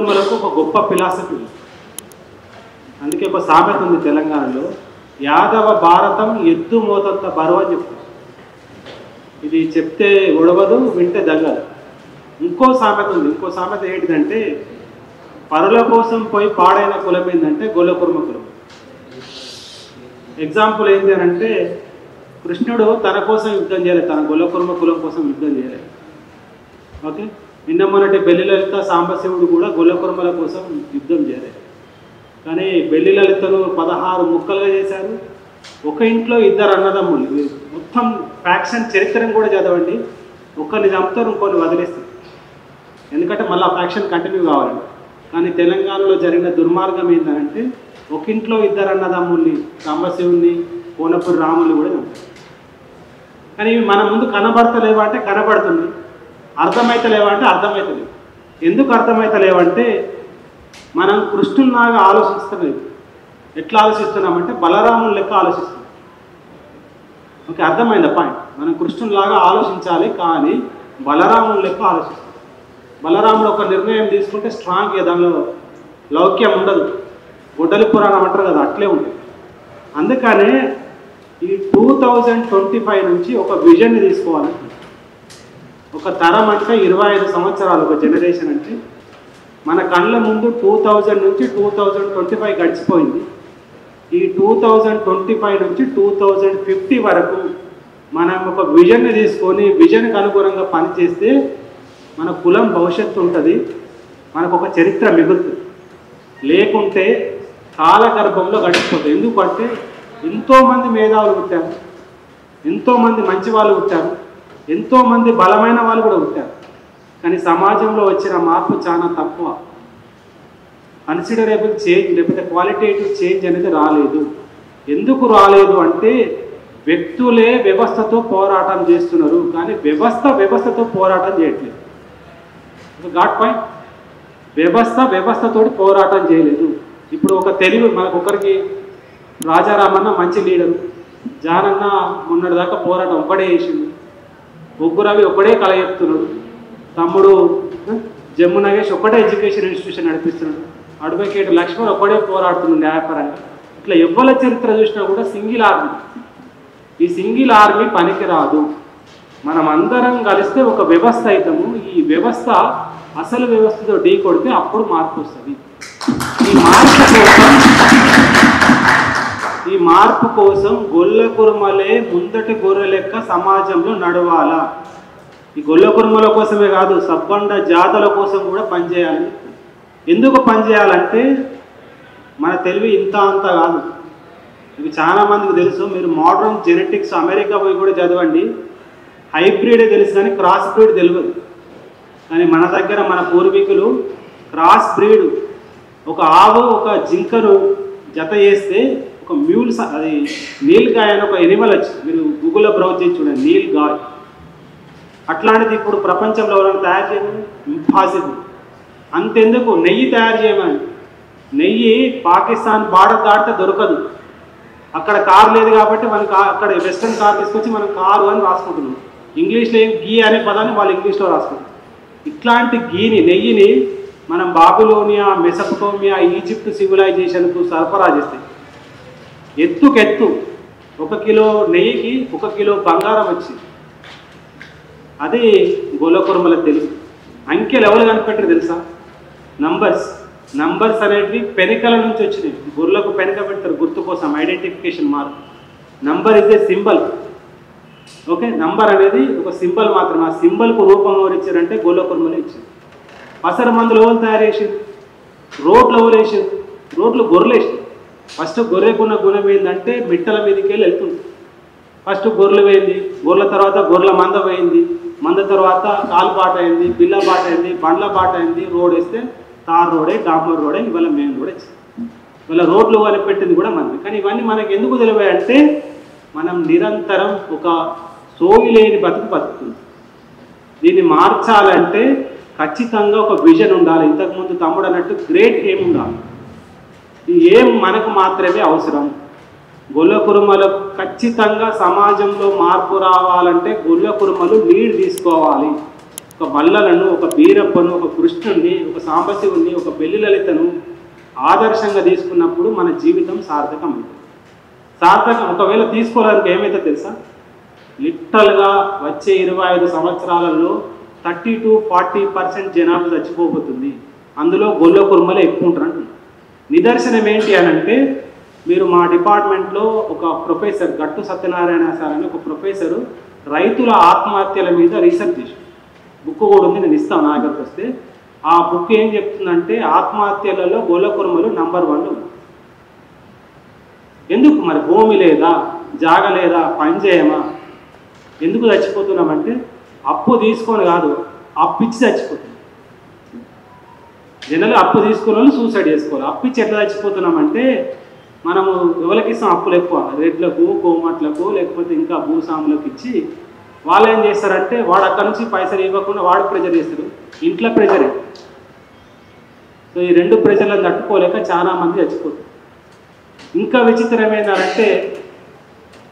కురుమలకు ఒక గొప్ప ఫిలాసఫీ. అందుకే ఒక సామెత ఉంది తెలంగాణలో, యాదవ భారతం ఎద్దు మోతంత బరువు అని చెప్తారు. ఇది చెప్తే ఒడవదు, వింటే దగ్గర. ఇంకో సామెత ఉంది. ఇంకో సామెత ఏంటిదంటే, పరుల కోసం పోయి పాడైన కులం ఏంటంటే గొల్ల కుర్మ కులం. ఎగ్జాంపుల్ ఏంటి అని అంటే, కృష్ణుడు తన కోసం యుద్ధం చేయలేదు, తన గొల్ల కుర్మ కులం కోసం యుద్ధం చేయలేదు. ఓకే, నిన్న మొన్నటి బెల్లి లలిత సాంబశివుడు కూడా గొల్ల కుర్మల కోసం యుద్ధం చేయలేదు. కానీ బెల్లి లలితను 16 ముక్కలుగా చేశారు. ఒక ఇంట్లో 2 అన్నదమ్ములు. మొత్తం ఫ్యాక్షన్ చరిత్రను కూడా చదవండి. ఒకరిని చంపుతారు, ఇంకొన్ని వదిలేస్తారు. ఎందుకంటే మళ్ళీ ఆ ఫ్యాక్షన్ కంటిన్యూ కావాలండి. కానీ తెలంగాణలో జరిగిన దుర్మార్గం ఏంటంటే, ఒక ఇంట్లో 2 అన్నదమ్ముల్ని, సాంబశివుని, కోనపూరి రాములు కూడా చంపారు. కానీ మన ముందు కనబడతలేవా అంటే కనబడుతుంది, అర్థమైతలేవా అంటే అర్థమైతలేవు. ఎందుకు అర్థమైతలేవంటే, మనం కృష్ణునిలాగా ఆలోచిస్తలేదు. ఎట్లా ఆలోచిస్తున్నామంటే బలరాముని లెక్క ఆలోచిస్తున్నాం. ఓకే, అర్థమైందా పాయింట్? మనం కృష్ణునిలాగా ఆలోచించాలి, కానీ బలరాముని లెక్క ఆలోచిస్తాం. బలరాముడు ఒక నిర్ణయం తీసుకుంటే స్ట్రాంగ్, దానిలో లౌక్యం ఉండదు. గొడ్డలి పురాణం అంటారు కదా, అట్లే ఉంటుంది. అందుకనే ఈ 2025 నుంచి ఒక విజన్ని తీసుకోవాలి. ఒక తరం అంటే 25 సంవత్సరాలు, ఒక జనరేషన్ అంటే మన కళ్ళ ముందు 2000 నుంచి 2025 గడిచిపోయింది. ఈ 2025 నుంచి 2050 వరకు మనం ఒక విజన్ని తీసుకొని విజన్కి అనుగుణంగా పనిచేస్తే మన కులం భవిష్యత్తు ఉంటుంది, మనకు ఒక చరిత్ర మిగులుతుంది. లేకుంటే కాలగర్భంలో గడిచిపోతుంది. ఎందుకంటే ఎంతోమంది మేధావులు పుట్టారు, ఎంతోమంది మంచి వాళ్ళు పుట్టారు, ఎంతోమంది బలమైన వాళ్ళు కూడా పుట్టారు. కానీ సమాజంలో వచ్చిన మార్పు చాలా తక్కువ. కన్సిడరబుల్ చేంజ్ లేకపోతే క్వాలిటేటివ్ చేంజ్ అనేది రాలేదు. ఎందుకు రాలేదు అంటే, వ్యక్తులే వ్యవస్థతో పోరాటం చేస్తున్నారు, కానీ వ్యవస్థతో పోరాటం చేయట్లేదు. Got point. వ్యవస్థతోటి పోరాటం చేయలేదు. ఇప్పుడు ఒక తెలుగు మనకు ఒకరికి రాజారామన్న మంచి లీడరు, జానన్న మొన్నటిదాకా పోరాటం ఒక్కడే చేసిండు, ముగ్గురవి ఒక్కడే కల చెప్తున్నాడు, తమ్ముడు జమ్ము నగేష్ ఒక్కడే ఎడ్యుకేషన్ ఇన్స్టిట్యూషన్ నడిపిస్తున్నాడు, అడ్వకేట్ లక్ష్మణ్ ఒక్కడే పోరాడుతున్నాడు న్యాయపరంగా. ఇట్లా ఎవ్వల చరిత్ర చూసినా కూడా సింగిల్ ఆర్మీ. ఈ సింగిల్ ఆర్మీ పనికి రాదు. మనం అందరం కలిస్తే ఒక వ్యవస్థ అవుతాము. ఈ వ్యవస్థ అసలు వ్యవస్థతో ఢీ కొడితే అప్పుడు మార్పు వస్తుంది. ఈ మార్పు కోసం గొల్ల కుర్మలే ముందటి గొర్రె లెక్క సమాజంలో నడవాలా. ఈ గొల్ల కుర్మల కోసమే కాదు, సబ్బండ జాతుల కోసం కూడా పనిచేయాలి. ఎందుకు పనిచేయాలంటే, మన తెలివి ఇంత అంత కాదు. మీకు చాలామందికి తెలుసు, మీరు మోడర్న్ జెనెటిక్స్ అమెరికా పోయి కూడా చదవండి, హైబ్రిడే తెలుసు కానీ క్రాస్ బ్రీడ్ తెలియదు. కానీ మన దగ్గర మన పూర్వీకులు క్రాస్ బ్రీడ్, ఒక ఆవు ఒక జింకను జత చేస్తే ఒక మ్యూల్స్, అది నీల్ గాయ్ అని ఒక ఎనిమల్ వచ్చింది. మీరు గూగుల్లో బ్రౌజ్ చేసి చూడండి, నీల్ గాయ్. అట్లాంటిది ఇప్పుడు ప్రపంచంలో ఎవరైనా తయారు చేయమని ఇంపాసిబుల్. అంతెందుకు, నెయ్యి తయారు చేయమని, నెయ్యి పాకిస్తాన్ బార్డర్ దాటితే దొరకదు. అక్కడ కారు లేదు కాబట్టి మనకి అక్కడ వెస్ట్రన్ కార్ తీసుకొచ్చి మనం కారు అని రాసుకుంటున్నాం. ఇంగ్లీష్లో గీ అనే పదాన్ని వాళ్ళు ఇంగ్లీష్లో రాసుకుంటారు. ఇట్లాంటి గీని, నెయ్యిని మనం బాబిలోనియా, మెసపటోమియా, ఈజిప్ట్ సివిలైజేషన్కు సరఫరా చేస్తాయి. ఎత్తుకెత్తు 1 కిలో నెయ్యికి 1 కిలో బంగారం వచ్చింది. అది గొల్ల కుర్మల తెలుగు. అంకెలు ఎవరు కనిపెట్టారు తెలుసా? నంబర్స్ అనేటివి పెనికల నుంచి వచ్చినాయి. గొర్రెలకు పెనిక పెడతారు గుర్తు కోసం, identification mark. Number is a symbol. Okay, number అనేది ఒక సింబల్ మాత్రం. ఆ సింబల్కు రూపం ఎవరు ఇచ్చారంటే గొల్ల కుర్మలు ఇచ్చారు. పసర మందులు ఎవరు తయారు చేసారు? రోడ్లు ఎవరు వేసారు? రోడ్లు గొర్రెలు వేసారు. ఫస్ట్ గొర్రెకున్న గుణం ఏంటంటే మిట్టల మీదకి వెళ్ళి వెళ్తుంది. ఫస్ట్ గొర్రెలు వేయింది, గొర్రెల తర్వాత గొర్రెల మంద వేయింది, మంద తర్వాత కాలు బాట అయింది, బిల్ల బాట అయింది, బండ్ల బాట అయింది, రోడ్ వేస్తే తార్ రోడే, డాంబర్ రోడే, ఇవాళ మెయిన్ రోడ్ వచ్చింది. ఇవాళ రోడ్లు వాళ్ళు పెట్టింది కూడా మనది. కానీ ఇవన్నీ మనకు ఎందుకు తెలివాయంటే, మనం నిరంతరం ఒక సోయి లేని బతుకుతుంది. దీన్ని మార్చాలంటే ఖచ్చితంగా ఒక విజన్ ఉండాలి. ఇంతకుముందు తమ్ముడు అన్నట్టు గ్రేట్ ఎయిమ్ ఉండాలి. ఈ ఎయిమ్ మనకు మాత్రమే అవసరం. గొల్ల కుర్మలకు ఖచ్చితంగా సమాజంలో మార్పు రావాలంటే గొల్ల కుర్మలు లీడ్ తీసుకోవాలి. ఒక మల్లలను, ఒక బీరప్పను, ఒక కృష్ణుణ్ణి, ఒక సాంబశివుణ్ణి, ఒక పెళ్లి లలితను ఆదర్శంగా తీసుకున్నప్పుడు మన జీవితం సార్థకమైంది. ఒకవేళ తీసుకోవడానికి ఏమైతే తెలుసా, లిటరల్గా వచ్చే 25 సంవత్సరాలలో 30 to 40% జనాభా చచ్చిపోతుంది. అందులో గొల్ల కుర్మలే ఎక్కువ ఉంటారు. నిదర్శనం ఏంటి అని అంటే, మీరు మా డిపార్ట్మెంట్లో ఒక ప్రొఫెసర్ గట్టు సత్యనారాయణ సార్ అని ఒక ప్రొఫెసరు రైతుల ఆత్మహత్యల మీద రీసెర్చ్ చేసి బుక్ కూడా ఉంది, నేను ఇస్తాను నా దగ్గరకు వస్తే. ఆ బుక్ ఏం చెప్తుందంటే, ఆత్మహత్యలలో గొల్ల కుర్మలు నంబర్ 1 ఉంది. ఎందుకు మరి? భూమి లేదా, జాగ లేదా, పని చేయమా? ఎందుకు చచ్చిపోతున్నామంటే అప్పు తీసుకొని కాదు, అప్పిచ్చి చచ్చిపోతున్నాం. జనరల్గా అప్పు తీసుకున్న వాళ్ళు సూసైడ్ చేసుకోవాలి. అప్పిచ్చి ఎట్లా చచ్చిపోతున్నామంటే, మనము ఎవరికి ఇస్తాం అప్పులు ఎక్కువ, రెడ్లకు, కోమట్లకు, లేకపోతే ఇంకా భూస్వాములకు ఇచ్చి వాళ్ళు ఏం చేస్తారంటే, వాడు అక్కడి నుంచి పైసలు ఇవ్వకుండా వాడు ప్రెజర్ చేస్తారు, ఇంట్లో ప్రెజరే. సో ఈ 2 ప్రెజర్లను తట్టుకోలేక చాలామంది చచ్చిపోతారు. ఇంకా విచిత్రం ఏంటంటే,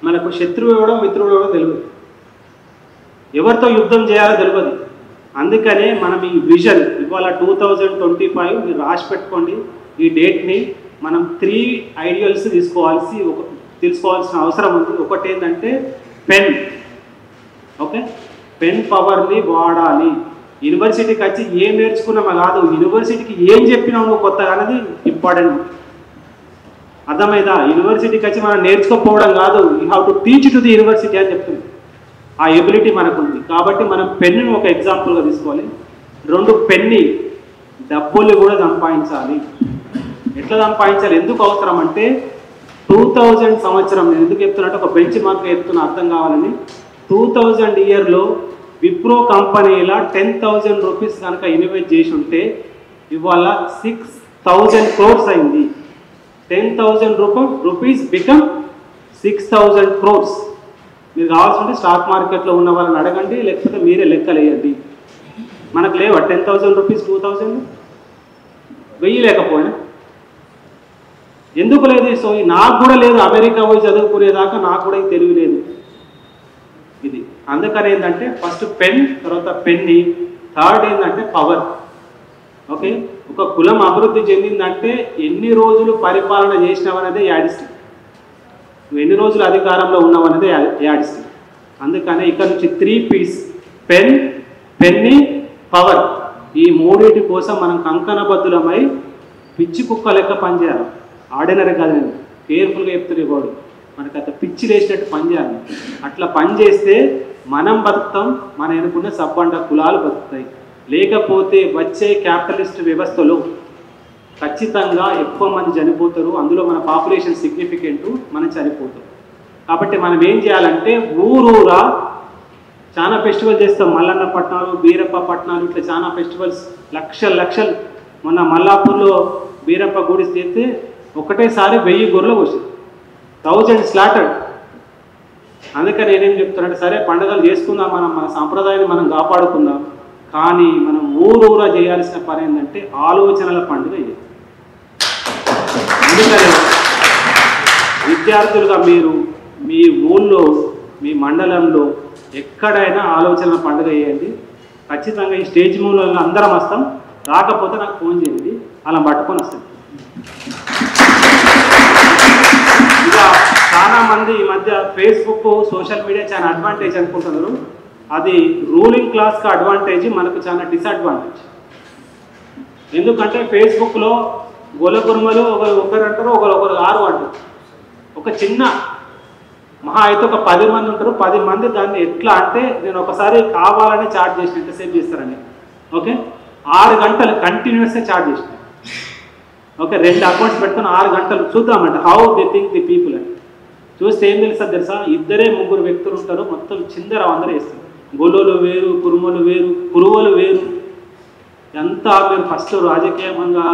మనకు శత్రువు ఎవడో మిత్రుడు ఎవడో తెలియదు, ఎవరితో యుద్ధం చేయాలో తెలియదు. అందుకనే మనం ఈ విజన్ ఇవాళ 2025 మీరు రాసి పెట్టుకోండి. ఈ డేట్ని మనం 3 ఐడియల్స్ తెలుసుకోవాల్సిన అవసరం ఉంది. ఒకటి ఏంటంటే పెన్. ఓకే, పెన్ పవర్ని వాడాలి. యూనివర్సిటీకి వచ్చి ఏం నేర్చుకున్నామా కాదు, యూనివర్సిటీకి ఏం చెప్పినావు నువ్వు కొత్తగా అనేది ఇంపార్టెంట్. అర్థమైందా? యూనివర్సిటీకి వచ్చి మనం నేర్చుకోకపోవడం కాదు, you have to teach to the university అని చెప్తుంది. ఆ ఎబిలిటీ మనకు ఉంది. కాబట్టి మనం పెన్నును ఒక ఎగ్జాంపుల్గా తీసుకోవాలి. 2 పెన్ని డబ్బులు కూడా సంపాదించాలి. ఎట్లా సంపాదించాలి, ఎందుకు అవసరం అంటే 2000 సంవత్సరం, నేను ఎందుకు చెప్తున్నట్టు ఒక బెంచ్ మార్క్ చెప్తున్నా అర్థం కావాలని. 2000 ఇయర్లో విప్రో కంపెనీల 10,000 రూపీస్ కనుక ఇన్వెస్ట్ చేసి ఉంటే ఇవాళ 6,000 crores అయింది. 10,000 రూపీస్ బికమ్ 6,000 crores. మీరు కావాల్సింటే స్టాక్ మార్కెట్లో ఉన్న వాళ్ళని అడగండి, లేకపోతే మీరే లెక్కలు వేయండి. మనకు లేవా 10,000 రూపీస్, 2,000 వెయ్యి లేకపోయినా? ఎందుకు లేదు? సో నాకు కూడా లేదు, అమెరికా పోయి చదువుకునేదాకా నాకు కూడా తెలివి లేదు ఇది. అందుకని ఏంటంటే ఫస్ట్ పెన్, తర్వాత పెన్ని, థర్డ్ ఏంటంటే పవర్. ఓకే, ఒక కులం అభివృద్ధి చెందిందంటే ఎన్ని రోజులు పరిపాలన చేసినావనేదే యాడిస్తుంది, నువ్వు ఎన్ని రోజులు అధికారంలో ఉన్నావనేదే యాడిస్తుంది. అందుకనే ఇక్కడ నుంచి 3 P's పెన్, పెన్ని, పవర్. ఈ 3 కోసం మనం కంకణబద్ధులమై పిచ్చి కుక్క లెక్క పనిచేయాలి. ఆర్డినరీ కాదు, నేను కేర్ఫుల్గా చెప్తున్నా. వాడు మనకు అంత పిచ్చి లేచినట్టు పనిచేయాలి. అట్లా పనిచేస్తే మనం బతుకుతాం, మన ఎన్నుకున్న సబ్బండ కులాలు బతుకుతాయి. లేకపోతే వచ్చే క్యాపిటలిస్ట్ వ్యవస్థలో ఖచ్చితంగా ఎక్కువ మంది చనిపోతారు. అందులో మన పాపులేషన్ సిగ్నిఫికెంట్, మనం చనిపోతాం. కాబట్టి మనం ఏం చేయాలంటే ఊరూరా చాలా ఫెస్టివల్ చేస్తాం. మల్లన్న పట్నాలు, బీరప్ప పట్నాలు, ఇట్లా చాలా ఫెస్టివల్స్, లక్షలు. మొన్న మల్లాపూర్లో బీరప్ప గుడి చేస్తే ఒకటేసారి 1000 గొర్రెలు వచ్చింది, 1000 స్లాటర్డ్. అందుకని నేనేం చెప్తున్నానంటే, సరే పండుగలు చేసుకుందాం, మన సాంప్రదాయాన్ని మనం కాపాడుకుందాం, కానీ మనం ఊరూరా చేయాల్సిన పని ఏంటంటే ఆలోచనల పండుగ ఇది. అందుకని విద్యార్థులుగా మీరు మీ ఊళ్ళో, మీ మండలంలో ఎక్కడైనా ఆలోచనల పండుగ చేయండి. ఖచ్చితంగా ఈ స్టేజ్ మూలంలో అందరం వస్తాం. రాకపోతే నాకు ఫోన్ చేయండి, అలా పట్టుకొని వస్తాం. ఇక చాలామంది ఈ మధ్య ఫేస్బుక్, సోషల్ మీడియా చాలా అడ్వాంటేజ్ అనుకుంటున్నారు. అది రూలింగ్ క్లాస్కి అడ్వాంటేజ్, మనకు చాలా డిసడ్వాంటేజ్. ఎందుకంటే ఫేస్బుక్లో గొల్ల కుర్మలు ఒకరు అంటారు, ఒకరు 6 అంటారు. ఒక చిన్న మహా అయితే ఒక 10 మంది ఉంటారు. 10 మంది దాన్ని ఎట్లా అంటే, నేను ఒకసారి కావాలని చాట్ చేసిన, ఎంతసేపు చేస్తారని. ఓకే, 6 గంటలు కంటిన్యూస్గా చాట్ చేసిన. ఓకే, 2 అకౌంట్స్ పెట్టుకుని 6 గంటలు చూద్దామంటే how they think the people అని. చూస్తే ఏం తెలుసా, 2-3 వ్యక్తులు ఉంటారు, మొత్తం చిందర వందర వేస్తారు. గొల్లోలు వేరు, కురుమలు వేరు, కురువలు వేరు. ఎంత మీరు ఫస్ట్ రాజకీయంగా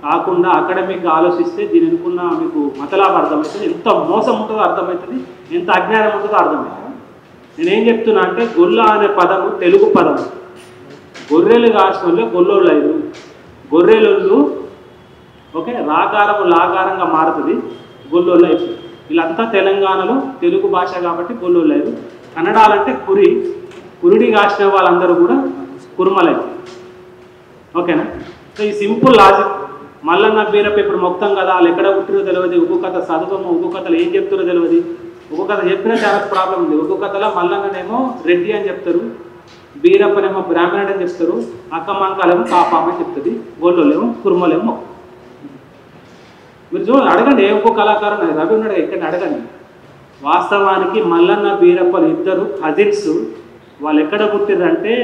కాకుండా అకాడమిక్గా ఆలోచిస్తే దీని అనుకున్న మీకు మతలాభ అర్థమవుతుంది, ఎంత మోసం ఉంటుందో అర్థమవుతుంది, ఎంత అజ్ఞానం ఉంటుందో అర్థమవుతుంది. నేనేం చెప్తున్నా అంటే, గొల్ల అనే పదము తెలుగు పదం. గొర్రెలు కాసిన గొల్లోళ్ళు అయ్యారు. గొర్రెలు ఓకే రాగారము లాగారంగా మారుతుంది, గొల్లోళ్ళు అయిపోయి. వీళ్ళంతా తెలంగాణలో తెలుగు భాష కాబట్టి గొల్లోళ్ళు అయ్యారు. కన్నడాలంటే కురిడి కాసిన వాళ్ళందరూ కూడా కుర్మలైతే. ఓకేనా? సో ఈ సింపుల్ లాజిక్. మల్లన్న బీరప్ప ఇప్పుడు మొత్తం కదా, వాళ్ళు ఎక్కడ పుట్టిరో తెలియదు, ఉగ్గు కథ చదువుము, ఉగ్గు కథలు ఏం చెప్తారో తెలియదు. ఉగ్గు కథ చెప్పినా చాలా ప్రాబ్లం ఉంది. ఉగ్గు కథలో మల్లన్ననేమో రెడ్డి అని చెప్తారు, బీరప్పనేమో బ్రాహ్మణుడు అని చెప్తారు, అక్కమంకాలేమో కాపామని చెప్తుంది, గోళ్ళోలేమో కుర్మలేమో. మీరు చూడండి, అడగండి ఏ ఒక్కో కళాకారం రవి ఉన్నాడు ఇక్కడ అడగండి. వాస్తవానికి మల్లన్న బీరప్పలు ఇద్దరు కజిన్స్. వాళ్ళు ఎక్కడ పుట్టిరంటే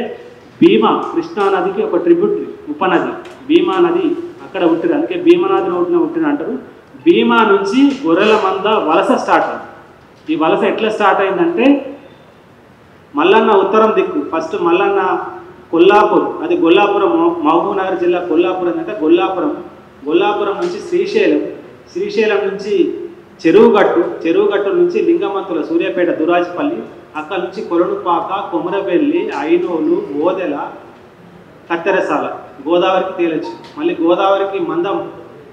భీమా, కృష్ణానదికి ఒక ట్రిబ్యూటరీ ఉపనది భీమా నది, అక్కడ పుట్టిరు. అందుకే భీమనాథి నోటిన పుట్టిన అంటారు. భీమా నుంచి గొర్రెల మంద వలస స్టార్ట్ అయింది. ఈ వలస ఎట్లా స్టార్ట్ అయిందంటే మల్లన్న ఉత్తరం దిక్కు ఫస్ట్ మల్లన్న కొల్లాపూర్, అది గొల్లాపురం, మహబూబ్ నగర్ జిల్లా కొల్లాపురం అంటే గొల్లాపురం నుంచి శ్రీశైలం నుంచి చెరువుగట్టు నుంచి లింగమంతుల సూర్యాపేట దురాజిపల్లి, అక్కడ నుంచి కొలనుపాక, కొమరవెల్లి, ఐనోలు, ఓదెల, కత్తెరసాల, గోదావరికి తేలొచ్చు. మళ్ళీ గోదావరికి మందం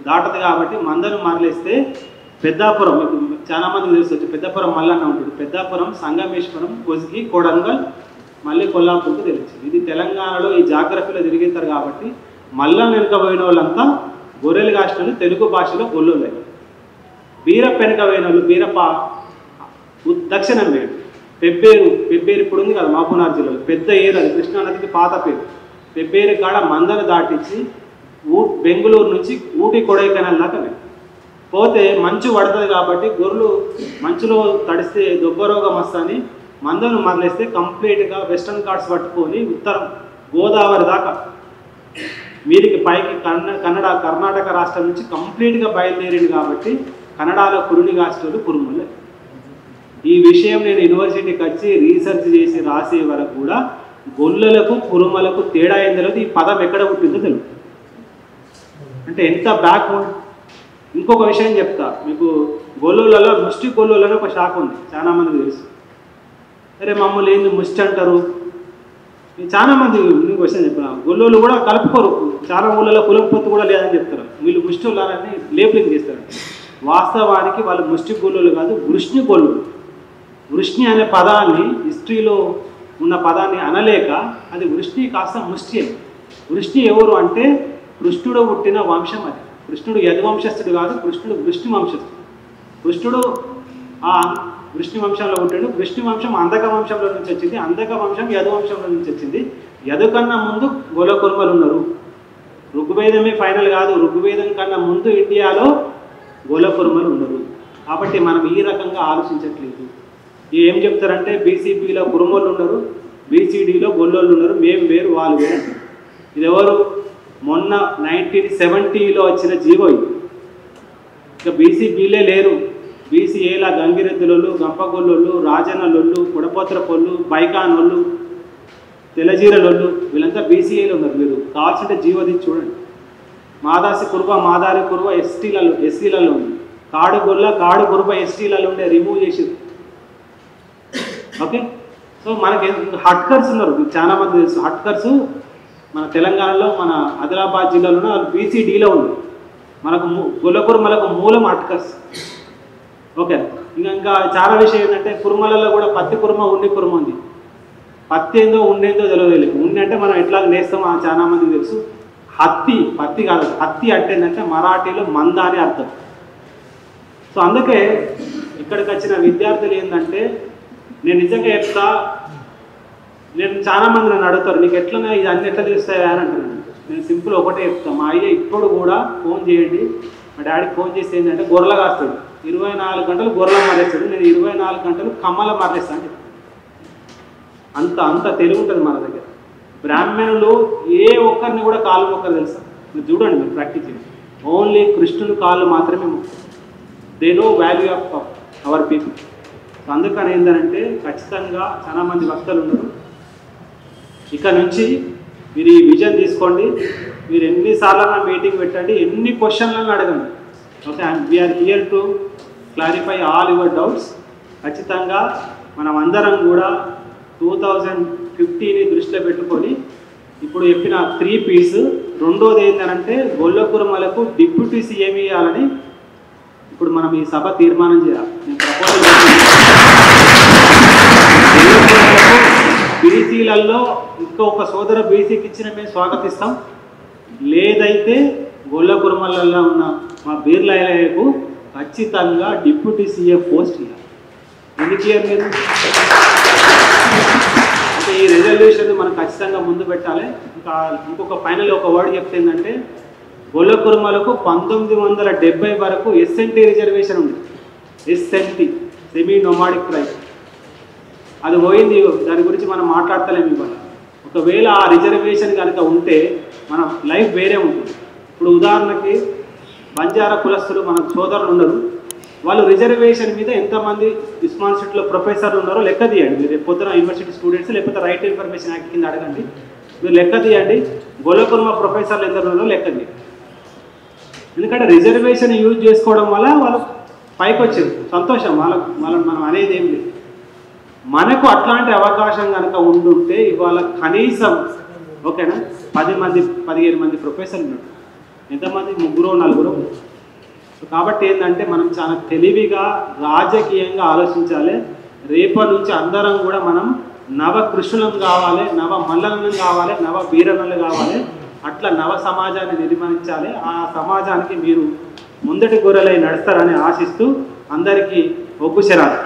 దాటదు కాబట్టి మందను మరలేస్తే పెద్దాపురం, మీకు చాలామందికి తెలుసు, పెద్దపురం మల్లన్న ఉంటుంది. పెద్దాపురం, సంగమేశ్వరం, కొసిగి, కొడంగల్, మళ్ళీ కొల్లాపూర్కు తెలుసు. ఇది తెలంగాణలో ఈ జాగ్రఫీలో తిరిగిస్తారు కాబట్టి మల్లన్న వెనుక పోయిన వాళ్ళంతా గొర్రెలు కాసిన తెలుగు భాషలో గొల్లులే. బీరప్ప వెనుక పోయిన వాళ్ళు బీరప్ప దక్షిణం వేడు. పెబ్బేరు ఇప్పుడు ఉంది కదా మహబూబ్నగర్ జిల్లాలో, పెద్ద ఏరు, అది కృష్ణానదికి పాత పేరు. పెబ్బేరు కాడ మందను దాటించి బెంగళూరు నుంచి ఊటీ కొడైకెనాల్ దాకా పోతే మంచు పడుతుంది కాబట్టి గొర్రెలు మంచులో తడిస్తే దొబ్బరోగం వస్తుందని మందను మరలేస్తే కంప్లీట్గా వెస్టర్న్ ఘాట్స్ పట్టుకొని ఉత్తరం గోదావరి దాకా వీరికి పైకి కర్ణాటక రాష్ట్రం నుంచి కంప్లీట్గా బయలుదేరింది కాబట్టి కన్నడలో కురుని కాస్టోలు కురుమలే. ఈ విషయం నేను యూనివర్సిటీకి వచ్చి రీసెర్చ్ చేసి రాసే వరకు కూడా గొల్లలకు కురుమలకు తేడా ఏందో ఈ పదం ఎక్కడ పుట్టిందో తెలుసు. అంటే ఎంత బ్యాక్వర్డ్. ఇంకొక విషయం చెప్తా మీకు, గొల్లులలో ముష్టి గొల్లులని ఒక శాఖ ఉంది, చాలామందికి తెలుసు. అరే మమ్మల్ని ఏంది ముష్టి అంటారు, చాలామంది నీకు విషయం చెప్పిన గొల్లోళ్ళు కూడా కలుపుకోరు. చాలా ఊళ్ళలో కులం పొత్తు కూడా లేదని చెప్తారు. వీళ్ళు ముష్టి వాళ్ళని లేబులింగ్ చేస్తారు. వాస్తవానికి వాళ్ళు ముష్టి గొల్లులు కాదు, వృష్ణి గొల్లులు. వృష్ణి అనే పదాన్ని హిస్టరీలో ఉన్న పదాన్ని అనలేక అది వృష్ణి కాస్త ముష్టి అని. వృష్ణి ఎవరు అంటే కృష్ణుడు పుట్టిన వంశం అది. కృష్ణుడు యదువంశస్థుడు కాదు, కృష్ణుడు వృష్ణి వంశస్థుడు. కృష్ణుడు ఆ వృష్ణి వంశంలో పుట్టాడు. వృష్ణి వంశం అంధక వంశంలో నుంచి వచ్చింది, అంధక వంశం యదు వంశంలో నుంచి వచ్చింది. యదు కన్నా ముందు గొలకుర్మలు ఉన్నారు. ఋగ్వేదమే ఫైనల్ కాదు, ఋగ్వేదం కన్నా ముందు ఇండియాలో గొలకుర్మలు ఉన్నారు. కాబట్టి మనం ఈ రకంగా ఆలోచించట్లేదు. ఏం చెప్తారంటే బీసీపీలో కురుమోళ్ళు ఉన్నారు, బీసీడీలో గొల్లోళ్ళు ఉన్నారు, మేము వేరు వాళ్ళు వేరు. ఇది ఎవరు? మొన్న 1970లో వచ్చిన జీవో ఇది. ఇక బీసీబీలే లేరు. బీసీఏల గంగిరెద్దులోళ్ళు, గంపగొల్లోళ్ళు, రాజన్నలోళ్ళు, కుడపోత్రపోళ్ళు, బైకానోళ్ళు, తెల్లజీరలోళ్ళు, వీళ్ళంతా బీసీఏలు ఉన్నారు. మీరు కావాల్సింటే జీవో తీసి చూడండి. మాదాసి కుర్బ, మాదారి కుర్బ ఎస్సీలలో ఉంది. కాడు గొల్ల, కాడు కుర్బ ఎస్టీలలో ఉండే రిమూవ్ చేసి. ఓకే, సో మనకి హట్కర్స్ ఉన్నారు, మీకు చాలా మంది తెలుసు. హట్కర్స్ మన తెలంగాణలో, మన ఆదిలాబాద్ జిల్లాలో వాళ్ళు బీసీడీలో ఉంది. మనకు గొల్లకుర్మలకు మూలం హట్కర్స్. ఓకే, ఇంకా చాలా విషయం ఏంటంటే కుర్మలలో కూడా పత్తి కుర్మ, ఉండి కుర్మ ఉంది. పత్తి ఏందో ఉండేందో తెలియదు. ఉండి అంటే మనం ఎట్లా నేస్తామో చాలా మందికి తెలుసు. పత్తి కాదు, హత్తి అంటే ఏంటంటే మరాఠీలో మంద అని అర్థం. సో అందుకే ఇక్కడికి వచ్చిన విద్యార్థులు ఏంటంటే, నేను నిజంగా చెప్తా, నేను చాలామంది నన్ను అడుగుతారు, నీకు ఎట్లా ఇది అన్ని ఎట్లా తెలుస్తాయా అని అంటున్నాను. నేను సింపుల్ ఒకటే చెప్తాను. మా అయ్య ఇప్పుడు కూడా ఫోన్ చేయండి, మా డాడీకి ఫోన్ చేసి ఏంటంటే గొర్రెలు కాస్తాడు, 24 గంటలు గొర్రెలు మారేస్తాడు, నేను 24 గంటలు కమ్మల మారేస్తాను అని చెప్తాను. అంత తెలివి ఉంటుంది మన దగ్గర. బ్రాహ్మణులు ఏ ఒక్కరిని కూడా కాళ్ళు మొక్కరు తెలుసా? మీరు చూడండి, మీరు ప్రాక్టీస్ చేయండి. ఓన్లీ కృష్ణుని కాళ్ళు మాత్రమే మొక్కరు. They know value of our people. అందుకని ఏంటంటే ఖచ్చితంగా చాలామంది వక్తలు ఉన్నారు. ఇక నుంచి మీరు ఈ విజన్ తీసుకోండి. మీరు ఎన్నిసార్లు మీటింగ్ పెట్టండి, ఎన్ని క్వశ్చన్లను అడగండి. Okay, we are here to clarify all your doubts. ఖచ్చితంగా మనం అందరం కూడా 2050ని దృష్టిలో పెట్టుకొని ఇప్పుడు చెప్పిన 3 P's. రెండోది ఏంటంటే గొల్లకుర్మలకు డిప్యూటీ సీఎం ఇవ్వాలని ఇప్పుడు మనం ఈ సభ తీర్మానం చేయాలి. నేను ప్రపోజల్ బీసీల బీసీలలో ఇంకొక సోదర బీసీకి ఇచ్చిన మేము స్వాగతిస్తాం. లేదైతే గొల్ల కుర్మలలో ఉన్న మా బీర్లయ్యకు ఖచ్చితంగా డిప్యూటీ సీఎం పోస్ట్ ఇవ్వాలి. ఎందుకు ఇయ్యారు మీరు? అంటే ఈ రెజల్యూషన్ మనం ఖచ్చితంగా ముందు పెట్టాలి. ఇంకొక ఫైనల్ ఒక వర్డ్ చెప్తే ఏంటంటే గొల్ల కుర్మలకు 1970 వరకు ఎస్ఎన్టీ రిజర్వేషన్ ఉంది. ఎస్ఎన్టీ సెమీ నొమాడిక్ ట్రైబ్ అది పోయింది. దాని గురించి మనం మాట్లాడతలేము ఇవాళ. ఒకవేళ ఆ రిజర్వేషన్ కనుక ఉంటే మన లైఫ్ వేరే ఉంటుంది. ఇప్పుడు ఉదాహరణకి బంజారా కులస్తులు మన సోదరులు ఉన్నారు. వాళ్ళు రిజర్వేషన్ మీద ఎంతమంది ఉస్మాన్ సిటీలో ప్రొఫెసర్లు ఉన్నారో లెక్క తీయండి. మీరు పొద్దున యూనివర్సిటీ స్టూడెంట్స్ లేకపోతే రైట్ ఇన్ఫర్మేషన్ యాక్ట్ కింద అడగండి. మీరు లెక్క తీయండి. గొల్ల కుర్మ ప్రొఫెసర్లు ఎందరు ఉన్నారో లెక్క తీయండి. ఎందుకంటే రిజర్వేషన్ యూజ్ చేసుకోవడం వల్ల వాళ్ళు పైకి వచ్చారు. సంతోషం వాళ్ళకు. మనం అనేది ఏం లేదు. మనకు అట్లాంటి అవకాశం కనుక ఉండుంటే ఇవాళ కనీసం ఓకేనా 10 మంది 15 మంది ప్రొఫెసర్లు ఉన్నారు. ఎంతమంది? 3 4. కాబట్టి ఏంటంటే మనం చాలా తెలివిగా రాజకీయంగా ఆలోచించాలి. రేపటి నుంచి అందరం కూడా మనం నవ కృష్ణులం కావాలి, నవ మల్లలను కావాలి, నవ వీరనలు కావాలి. అట్లా నవ సమాజాన్ని నిర్మించాలి. ఆ సమాజానికి మీరు ముందటి గొర్రెలై నడుస్తారని ఆశిస్తూ అందరికీ ఒగ్గు శరాలు.